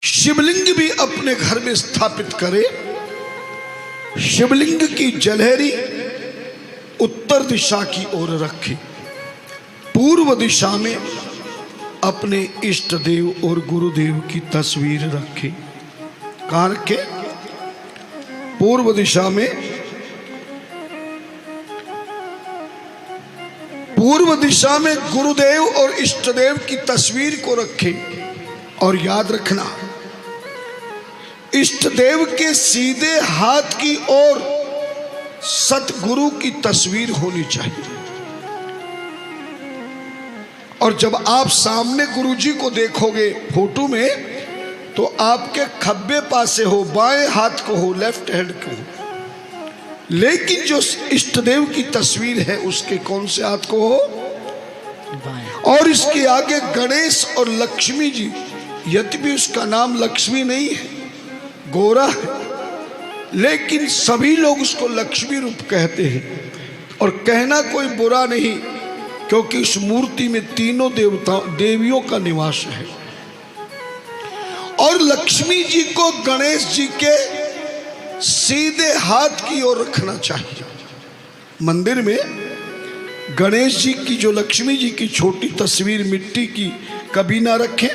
शिवलिंग भी अपने घर में स्थापित करे। शिवलिंग की जलहरी उत्तर दिशा की ओर रखे। पूर्व दिशा में अपने इष्ट देव और गुरुदेव की तस्वीर रखे। कहाँ रखे? पूर्व दिशा में। पूर्व दिशा में गुरुदेव और इष्ट देव की तस्वीर को रखे। और याद रखना, इष्ट देव के सीधे हाथ की ओर सतगुरु की तस्वीर होनी चाहिए। और जब आप सामने गुरुजी को देखोगे फोटो में, तो आपके खब्बे पासे हो, बाएं हाथ को हो, लेफ्ट हैंड को हो। लेकिन जो इष्ट देव की तस्वीर है उसके कौन से हाथ को हो? और इसके आगे गणेश और लक्ष्मी जी, यद्यपि उसका नाम लक्ष्मी नहीं है, गोरा है, लेकिन सभी लोग उसको लक्ष्मी रूप कहते हैं। और कहना कोई बुरा नहीं, क्योंकि इस मूर्ति में तीनों देवियों का निवास है। और लक्ष्मी जी को गणेश जी के सीधे हाथ की ओर रखना चाहिए। मंदिर में गणेश जी की, जो लक्ष्मी जी की छोटी तस्वीर मिट्टी की कभी ना रखें,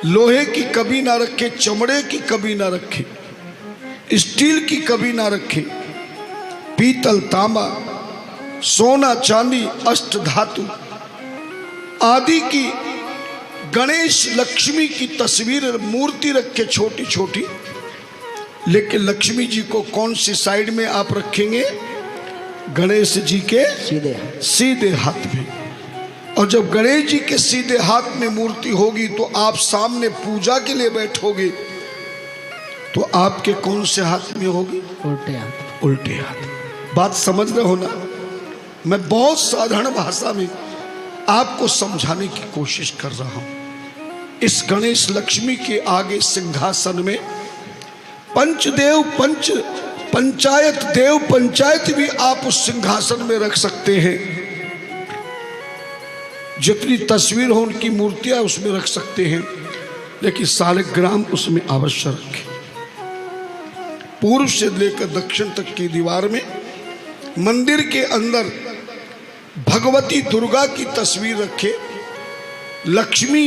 लोहे की कभी ना रखे, चमड़े की कभी ना रखे, स्टील की कभी ना रखे, पीतल, तांबा, सोना, चांदी, अष्ट धातु आदि की गणेश लक्ष्मी की तस्वीर मूर्ति रखे छोटी छोटी। लेकिन लक्ष्मी जी को कौन सी साइड में आप रखेंगे? गणेश जी के सीधे हाथ में। और जब गणेश जी के सीधे हाथ में मूर्ति होगी तो आप सामने पूजा के लिए बैठोगे, तो आपके कौन से हाथ में होगी? उल्टे हाथ। उल्टे हाथ। बात समझ रहे हो ना? मैं बहुत साधारण भाषा में आपको समझाने की कोशिश कर रहा हूं। इस गणेश लक्ष्मी के आगे सिंहासन में पंचदेव, पंचायत देव पंचायत भी आप उस सिंहासन में रख सकते हैं। जितनी तस्वीर हो उनकी मूर्तियां उसमें रख सकते हैं, लेकिन सालिग्राम उसमें अवश्य रखें। पूर्व से लेकर दक्षिण तक की दीवार में मंदिर के अंदर भगवती दुर्गा की तस्वीर रखे, लक्ष्मी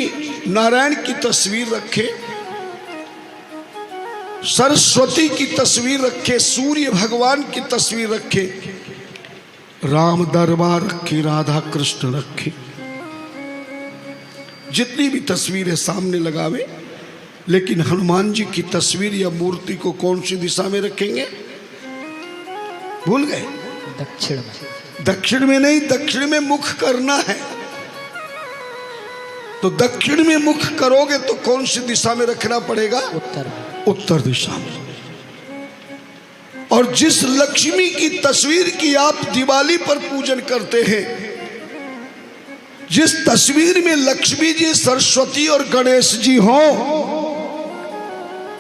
नारायण की तस्वीर रखे, सरस्वती की तस्वीर रखे, सूर्य भगवान की तस्वीर रखे, राम दरबार रखे, राधा कृष्ण रखे। जितनी भी तस्वीरें सामने लगावे, लेकिन हनुमान जी की तस्वीर या मूर्ति को कौन सी दिशा में रखेंगे? भूल गए? दक्षिण में। दक्षिण में नहीं, दक्षिण में मुख करना है। तो दक्षिण में मुख करोगे तो कौन सी दिशा में रखना पड़ेगा? उत्तर। उत्तर दिशा में। और जिस लक्ष्मी की तस्वीर की आप दिवाली पर पूजन करते हैं, जिस तस्वीर में लक्ष्मी जी, सरस्वती और गणेश जी हो,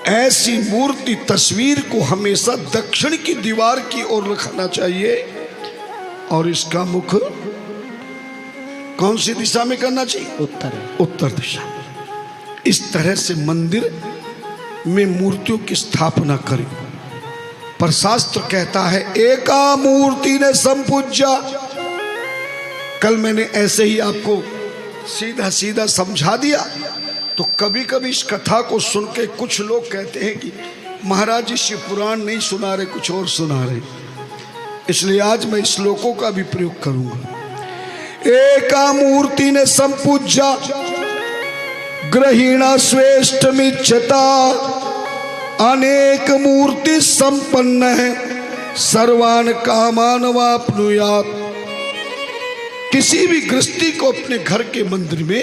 ऐसी मूर्ति तस्वीर को हमेशा दक्षिण की दीवार की ओर रखना चाहिए। और इसका मुख कौन सी दिशा में करना चाहिए? उत्तर। उत्तर दिशा। इस तरह से मंदिर में मूर्तियों की स्थापना करें। पर शास्त्र कहता है एका मूर्ति ने संपूज्या। कल मैंने ऐसे ही आपको सीधा सीधा समझा दिया। तो कभी कभी इस कथा को सुन के कुछ लोग कहते हैं कि महाराज जी शिव पुराण नहीं सुना रहे, कुछ और सुना रहे। इसलिए आज मैं श्लोकों का भी प्रयोग करूंगा। एका मूर्ति ने संपूज्या ग्रहीणा श्रेष्ठ मिच्छता, अनेक मूर्ति संपन्न है सर्वान कामान वाप्नुयात्। किसी भी गृहस्थी को अपने घर के मंदिर में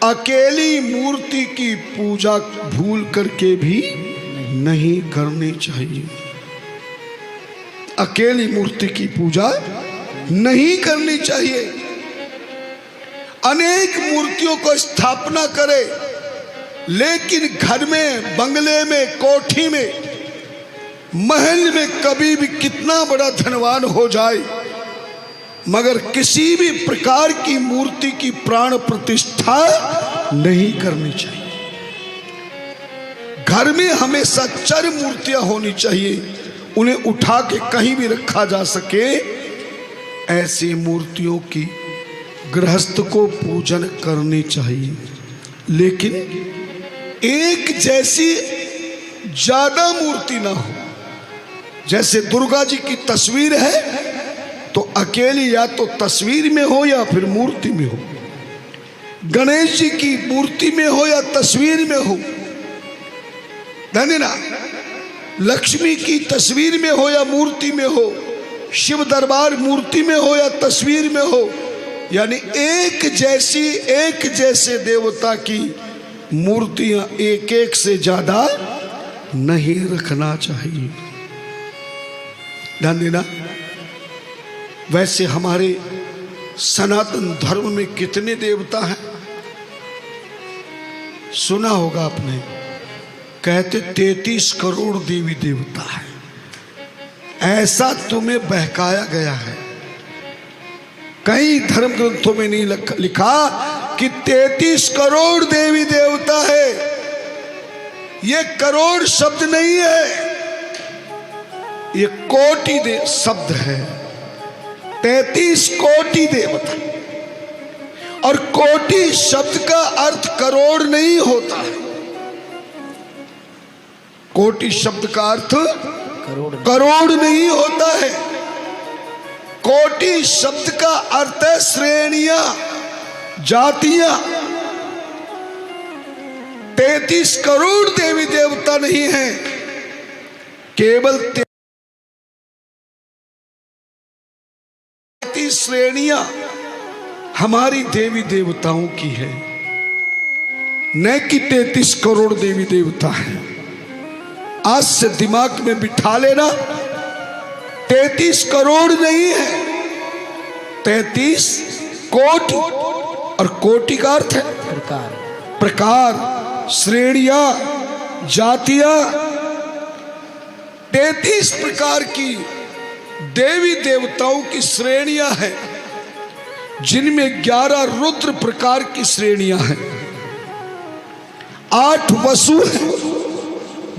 अकेली मूर्ति की पूजा भूल करके भी नहीं करनी चाहिए। अकेली मूर्ति की पूजा नहीं करनी चाहिए। अनेक मूर्तियों को स्थापना करे, लेकिन घर में, बंगले में, कोठी में, महल में कभी भी कितना बड़ा धनवान हो जाए, मगर किसी भी प्रकार की मूर्ति की प्राण प्रतिष्ठा नहीं करनी चाहिए। घर में हमेशा चर मूर्तियां होनी चाहिए, उन्हें उठा के कहीं भी रखा जा सके। ऐसी मूर्तियों की गृहस्थ को पूजन करनी चाहिए, लेकिन एक जैसी ज्यादा मूर्ति ना हो। जैसे दुर्गा जी की तस्वीर है तो अकेली या तो तस्वीर में हो या फिर मूर्ति में हो, गणेश जी की मूर्ति में हो या तस्वीर में हो, धन्यना लक्ष्मी की तस्वीर में हो या मूर्ति में हो, शिव दरबार मूर्ति में हो या तस्वीर में हो, यानी एक जैसे देवता की मूर्तियां एक एक से ज्यादा नहीं रखना चाहिए। ध्यान देना। वैसे हमारे सनातन धर्म में कितने देवता हैं सुना होगा आपने, कहते 33 करोड़ देवी देवता है। ऐसा तुम्हें बहकाया गया है, कई धर्म ग्रंथों में नहीं लिखा कि 33 करोड़ देवी देवता है। ये करोड़ शब्द नहीं है, ये कोटि शब्द है। 33 कोटि देवता, और कोटि शब्द का अर्थ करोड़ नहीं होता है। कोटि शब्द का अर्थ करोड़ नहीं होता है। कोटि शब्द का अर्थ है श्रेणियां, जातियां। 33 करोड़ देवी देवता नहीं है, केवल 33 श्रेणियां हमारी देवी देवताओं की है, न कि 33 करोड़ देवी देवता है। आज से दिमाग में बिठा लेना, 33 करोड़ नहीं है, 33 कोटि, और कोटि का अर्थ है प्रकार, श्रेणियां, जातियां। 33 प्रकार की देवी देवताओं की श्रेणियां हैं, जिनमें 11 रुद्र प्रकार की श्रेणियां हैं, 8 वसु हैं,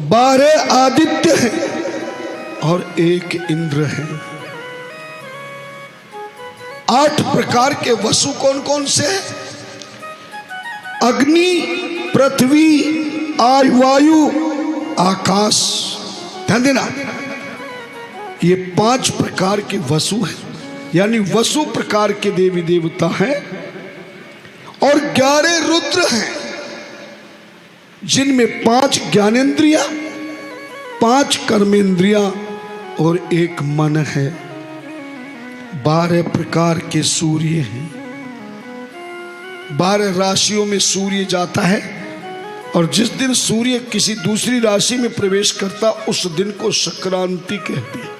12 आदित्य हैं और 1 इंद्र है। 8 प्रकार के वसु कौन कौन से हैं? अग्नि, पृथ्वी, वायु, आकाश। ध्यान देना, ये 5 प्रकार के वसु हैं, यानी वसु प्रकार के देवी देवता हैं। और 11 रुद्र हैं, जिनमें 5 ज्ञानेंद्रियां, 5 कर्मेंद्रियां और 1 मन है। 12 प्रकार के सूर्य हैं, 12 राशियों में सूर्य जाता है, और जिस दिन सूर्य किसी दूसरी राशि में प्रवेश करता उस दिन को संक्रांति कहते हैं।